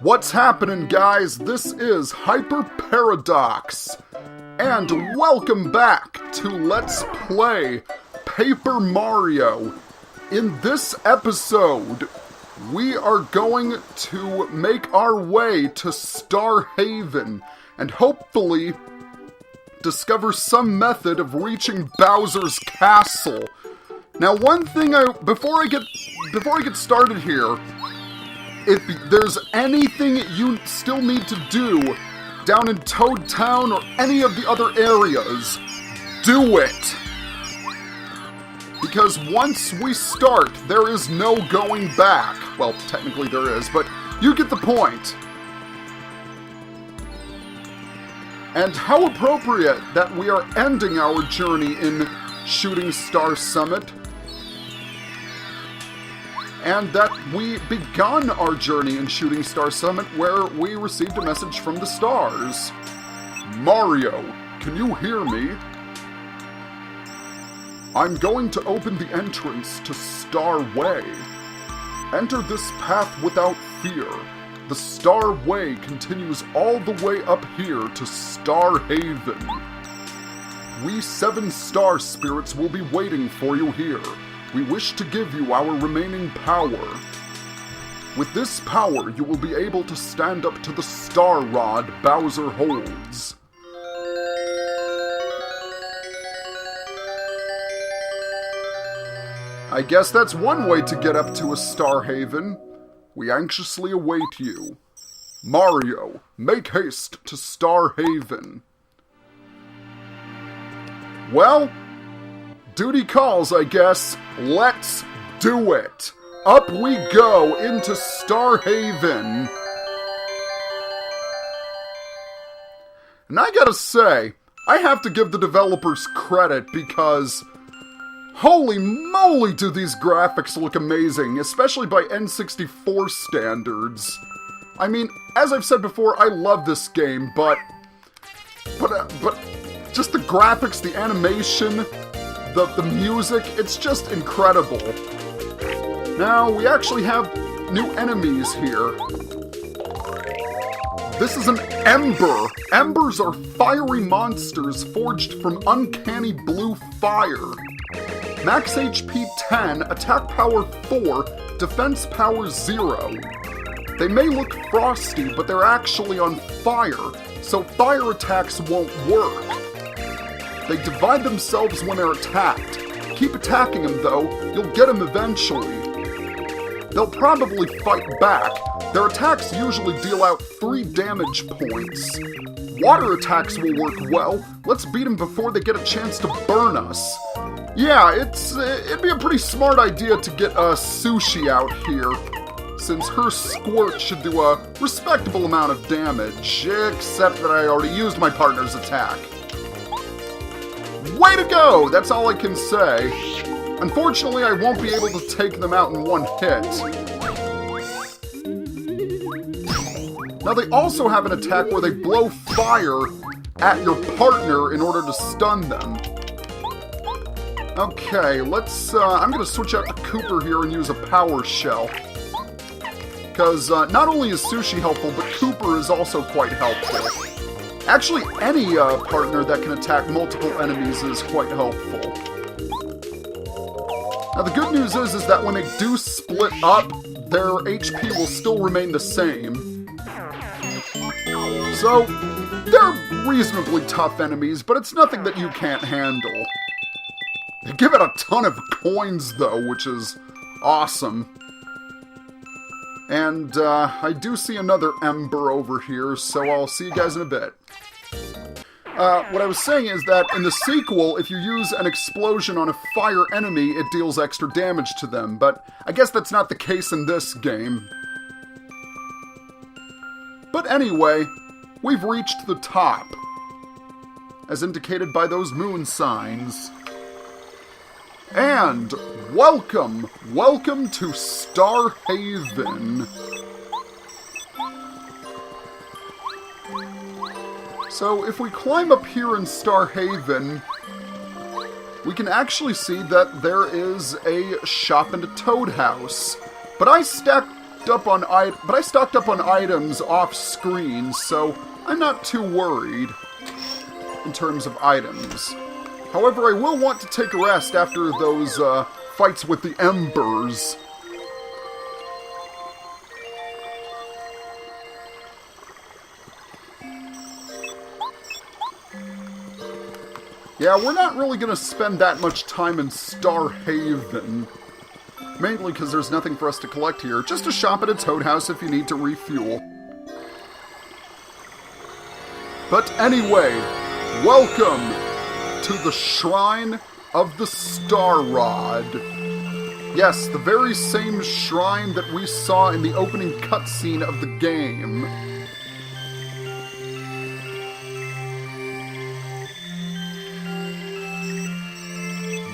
What's happening, guys? This is Hyper Paradox, and welcome back to Let's Play Paper Mario. In this episode, we are going to make our way to Star Haven and hopefully discover some method of reaching Bowser's castle. Now, one thing before I get started here, if there's anything you still need to do down in Toad Town or any of the other areas, do it! Because once we start, there is no going back. Well, technically there is, but you get the point. And how appropriate that we are ending our journey in Shooting Star Summit, and that we begun our journey in Shooting Star Summit where we received a message from the stars. Mario, can you hear me? I'm going to open the entrance to Star Way. Enter this path without fear. The Star Way continues all the way up here to Star Haven. We 7 star spirits will be waiting for you here. We wish to give you our remaining power. With this power, you will be able to stand up to the Star Rod Bowser holds. I guess that's one way to get up to a Star Haven. We anxiously await you. Mario, make haste to Star Haven. Well, duty calls, I guess. Let's do it! Up we go into Star Haven. And I gotta say, I have to give the developers credit because holy moly do these graphics look amazing, especially by N64 standards. I mean, as I've said before, I love this game, but just the graphics, the animation, the music, it's just incredible. Now, we actually have new enemies here. This is an Ember. Embers are fiery monsters forged from uncanny blue fire. Max HP 10, attack power 4, defense power 0. They may look frosty, but they're actually on fire, so fire attacks won't work. They divide themselves when they're attacked. Keep attacking them though, you'll get them eventually. They'll probably fight back. Their attacks usually deal out 3 damage points. Water attacks will work well. Let's beat them before they get a chance to burn us. Yeah, it'd be a pretty smart idea to get Sushi out here, since her squirt should do a respectable amount of damage, except that I already used my partner's attack. Way to go! That's all I can say. Unfortunately, I won't be able to take them out in one hit. Now, they also have an attack where they blow fire at your partner in order to stun them. Okay, I'm gonna switch out to Cooper here and use a Power Shell. Because not only is Sushi helpful, but Cooper is also quite helpful. Actually, any partner that can attack multiple enemies is quite helpful. Now, the good news is that when they do split up, their HP will still remain the same. So, they're reasonably tough enemies, but it's nothing that you can't handle. They give it a ton of coins, though, which is awesome. And I do see another Ember over here, so I'll see you guys in a bit. What I was saying is that in the sequel, if you use an explosion on a fire enemy, it deals extra damage to them, but I guess that's not the case in this game. But anyway, we've reached the top, as indicated by those moon signs. And welcome to Star Haven. So if we climb up here in Star Haven, we can actually see that there is a shop and a Toad house. But I stacked stocked up on items off screen, so I'm not too worried in terms of items. However, I will want to take a rest after those fights with the embers. Yeah, we're not really going to spend that much time in Star Haven. Mainly because there's nothing for us to collect here. Just a shop at a Toad House if you need to refuel. But anyway, welcome to the Shrine of the Star Rod. Yes, the very same shrine that we saw in the opening cutscene of the game.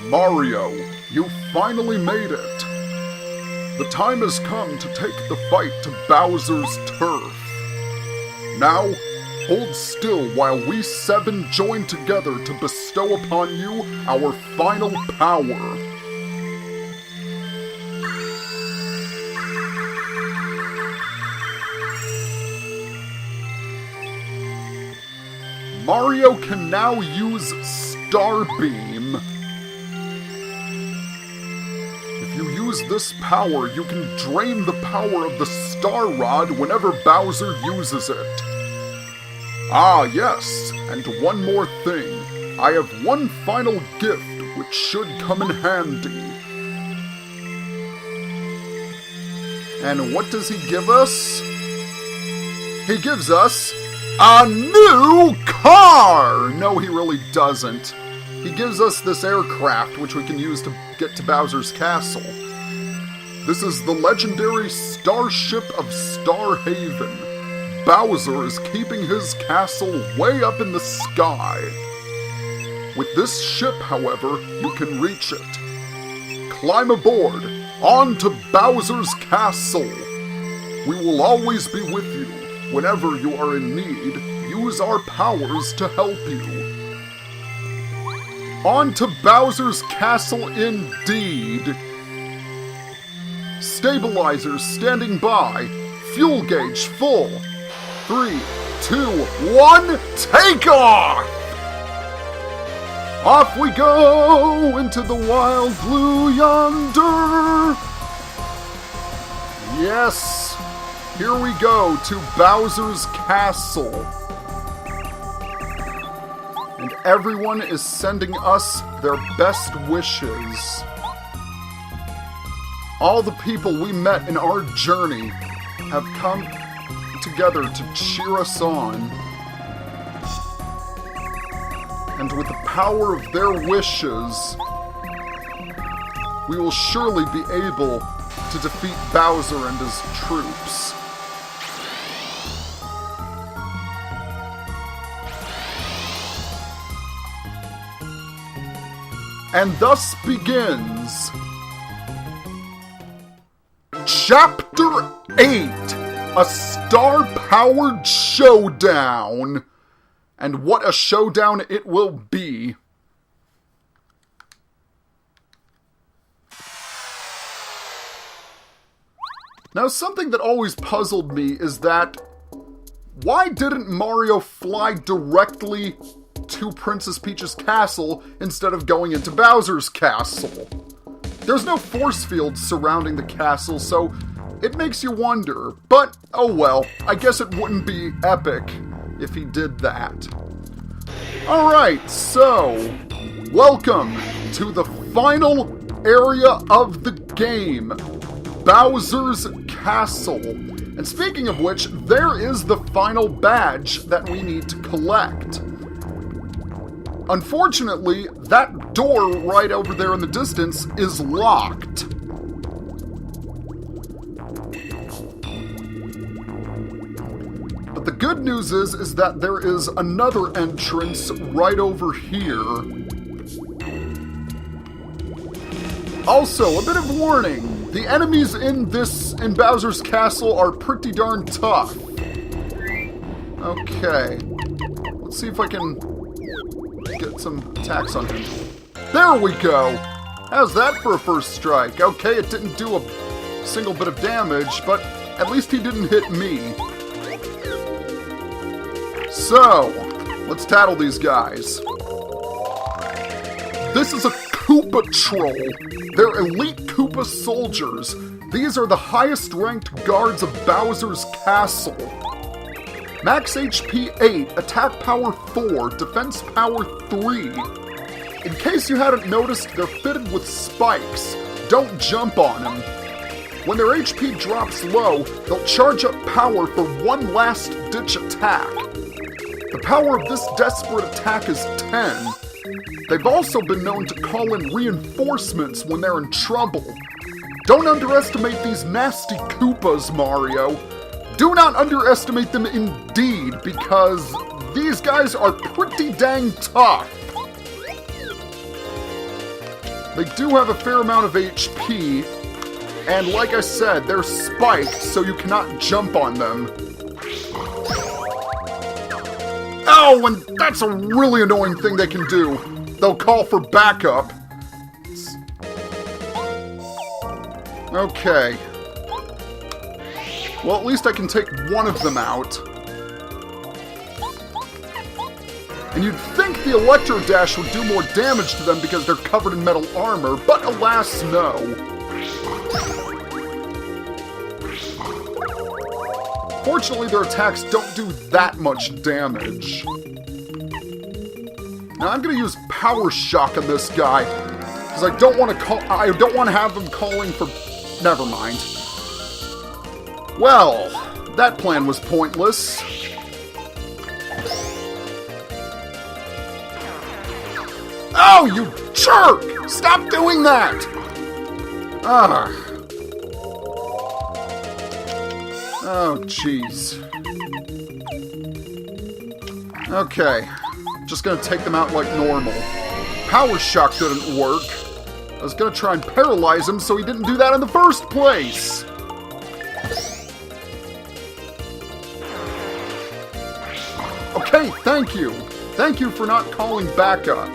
Mario, you finally made it. The time has come to take the fight to Bowser's turf. Now, hold still while we 7 join together to bestow upon you our final power. Mario can now use Starbeam. If you use this power, you can drain the power of the Star Rod whenever Bowser uses it. Ah, yes, and one more thing. I have one final gift which should come in handy. And what does he give us? He gives us a new car! No, he really doesn't. He gives us this aircraft, which we can use to get to Bowser's castle. This is the legendary Starship of Star Haven. Bowser is keeping his castle way up in the sky. With this ship, however, you can reach it. Climb aboard, on to Bowser's castle. We will always be with you. Whenever you are in need, use our powers to help you. On to Bowser's castle indeed. Stabilizers standing by. Fuel gauge full. 3, 2, 1, take off! Off we go into the wild blue yonder. Yes, here we go to Bowser's castle. And everyone is sending us their best wishes. All the people we met in our journey have come together to cheer us on. And with the power of their wishes, we will surely be able to defeat Bowser and his troops. And thus begins Chapter 8, a star-powered showdown. And what a showdown it will be. Now, something that always puzzled me is that why didn't Mario fly directly to Princess Peach's castle instead of going into Bowser's castle? There's no force field surrounding the castle, so it makes you wonder. But, oh well, I guess it wouldn't be epic if he did that. Alright, so, welcome to the final area of the game, Bowser's Castle. And speaking of which, there is the final badge that we need to collect. Unfortunately, that door right over there in the distance is locked. But the good news is that there is another entrance right over here. Also, a bit of warning. The enemies in Bowser's Castle are pretty darn tough. Okay. Let's see if I can get some attacks on him. There we go! How's that for a first strike? Okay, it didn't do a single bit of damage, but At least he didn't hit me. So, let's tattle these guys. This is a Koopa Troll. They're elite Koopa soldiers. These are the highest ranked guards of Bowser's Castle. Max HP 8, attack power 4, defense power 3. In case you hadn't noticed, they're fitted with spikes. Don't jump on them. When their HP drops low, they'll charge up power for one last-ditch attack. The power of this desperate attack is 10. They've also been known to call in reinforcements when they're in trouble. Don't underestimate these nasty Koopas, Mario. Do not underestimate them indeed, because these guys are pretty dang tough. They do have a fair amount of HP, and like I said, they're spiked, so you cannot jump on them. Oh, and that's a really annoying thing they can do. They'll call for backup. Okay. Well, at least I can take one of them out. And you'd think the Electro Dash would do more damage to them because they're covered in metal armor, but alas, no. Fortunately, their attacks don't do that much damage. Now I'm gonna use Power Shock on this guy, because I don't want to have him calling for... Never mind. Well, that plan was pointless. Oh, you jerk! Stop doing that! Oh, jeez. Okay. Just gonna take them out like normal. Power Shock didn't work. I was gonna try and paralyze him so he didn't do that in the first place! Okay, thank you! Thank you for not calling backup.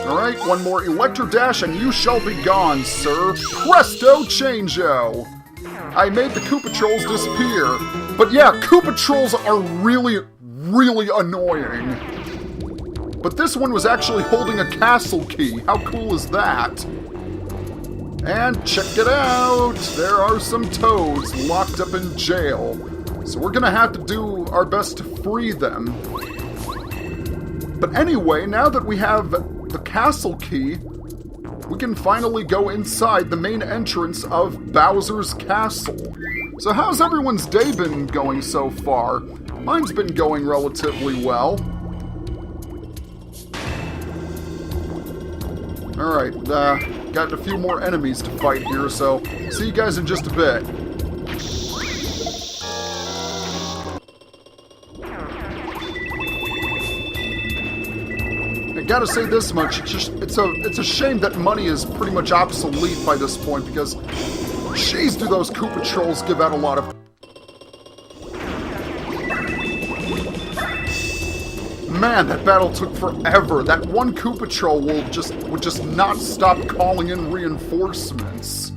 Alright, one more Electro Dash and you shall be gone, sir. Presto Changeo! I made the Koopa Trolls disappear. But yeah, Koopa Trolls are really, really annoying. But this one was actually holding a castle key. How cool is that? And check it out! There are some toads locked up in jail. So we're gonna have to do our best to free them. But anyway, now that we have the castle key, we can finally go inside the main entrance of Bowser's Castle. So how's everyone's day been going so far? Mine's been going relatively well. Alright, got a few more enemies to fight here, so see you guys in just a bit. I gotta say this much, it's a shame that money is pretty much obsolete by this point, because jeez, do those Koopa Trolls give out a lot of... Man, that battle took forever. That one Koopa Troll would just not stop calling in reinforcements.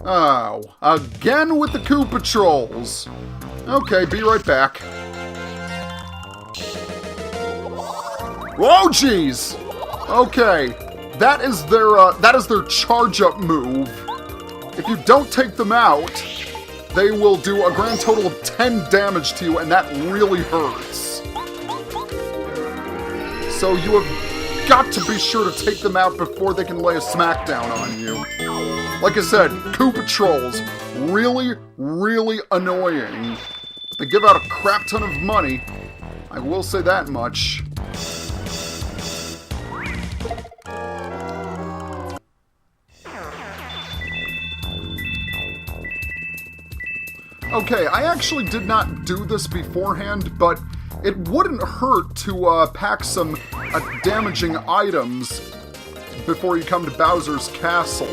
Oh, again with the Koopa Trolls. Okay, be right back. Oh, jeez! Okay, that is their charge-up move. If you don't take them out, they will do a grand total of 10 damage to you, and that really hurts. So you have got to be sure to take them out before they can lay a smackdown on you. Like I said, Koopa Trolls, really, really annoying. They give out a crap ton of money, I will say that much. Okay, I actually did not do this beforehand, but it wouldn't hurt to pack some damaging items before you come to Bowser's Castle.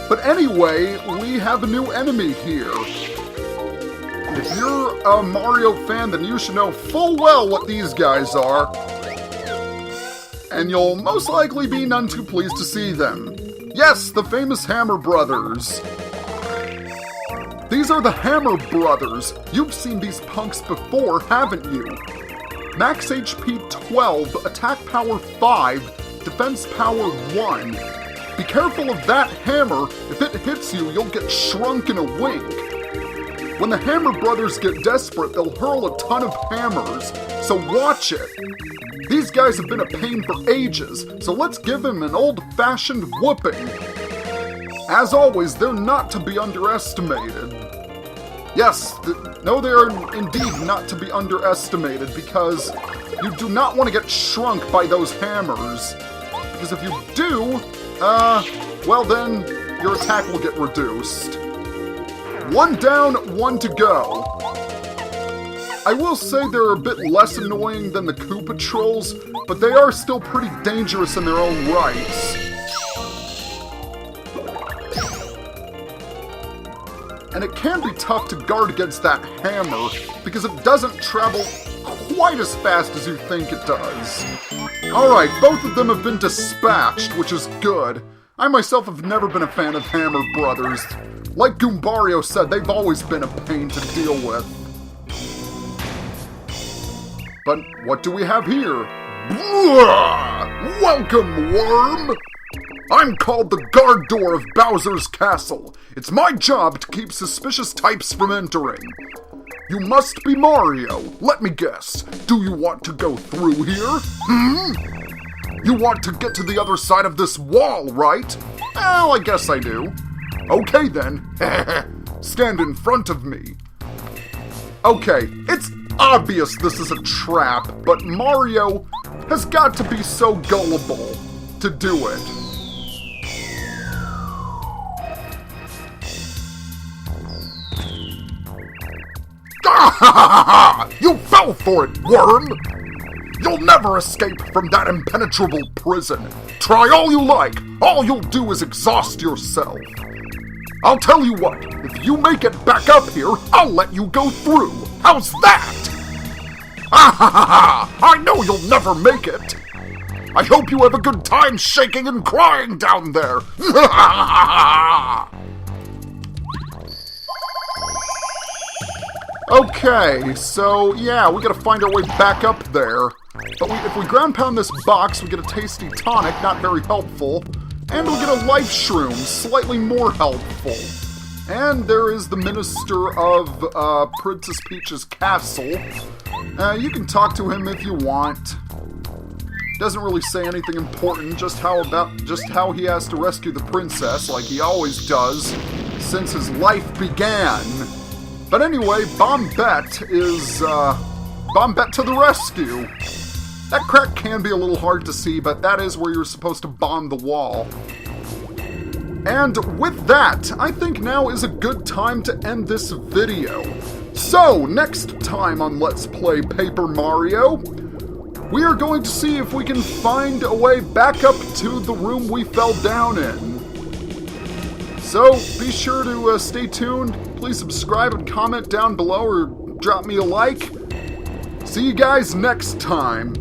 But anyway, we have a new enemy here. And if you're a Mario fan, then you should know full well what these guys are. and you'll most likely be none too pleased to see them. Yes, the famous Hammer Brothers. These are the Hammer Brothers. You've seen these punks before, haven't you? Max HP 12, attack power 5, defense power 1. Be careful of that hammer. If it hits you, you'll get shrunk in a wink. When the Hammer Brothers get desperate, they'll hurl a ton of hammers, so watch it. These guys have been a pain for ages, so let's give them an old-fashioned whooping. As always, they're not to be underestimated. Yes, no, they are indeed not to be underestimated, because you do not want to get shrunk by those hammers. Because if you do, well then, your attack will get reduced. 1 down, 1 to go. I will say they're a bit less annoying than the Koopa Trolls, but they are still pretty dangerous in their own rights. And it can be tough to guard against that hammer, because it doesn't travel quite as fast as you think it does. Alright, both of them have been dispatched, which is good. I myself have never been a fan of Hammer Brothers. Like Goombario said, they've always been a pain to deal with. But what do we have here? Blah! Welcome, worm! I'm called the guard door of Bowser's Castle. It's my job to keep suspicious types from entering. You must be Mario. Let me guess. Do you want to go through here? You want to get to the other side of this wall, right? Well, I guess I do. Okay then. Stand in front of me. Okay, it's obvious this is a trap, but Mario has got to be so gullible to do it. You fell for it, worm! You'll never escape from that impenetrable prison. Try all you like, all you'll do is exhaust yourself. I'll tell you what, if you make it back up here, I'll let you go through. How's that? I know you'll never make it. I hope you have a good time shaking and crying down there. Okay, so yeah, we gotta find our way back up there. But if we ground pound this box, we get a tasty tonic, not very helpful. And we get a life shroom, slightly more helpful. And there is the Minister of Princess Peach's castle. You can talk to him if you want. Doesn't really say anything important, just how he has to rescue the princess, like he always does, since his life began. But anyway, Bombette is, Bombette to the rescue! That crack can be a little hard to see, but that is where you're supposed to bomb the wall. And with that, I think now is a good time to end this video. So, next time on Let's Play Paper Mario, we are going to see if we can find a way back up to the room we fell down in. So, be sure to stay tuned. Please subscribe and comment down below or drop me a like. See you guys next time.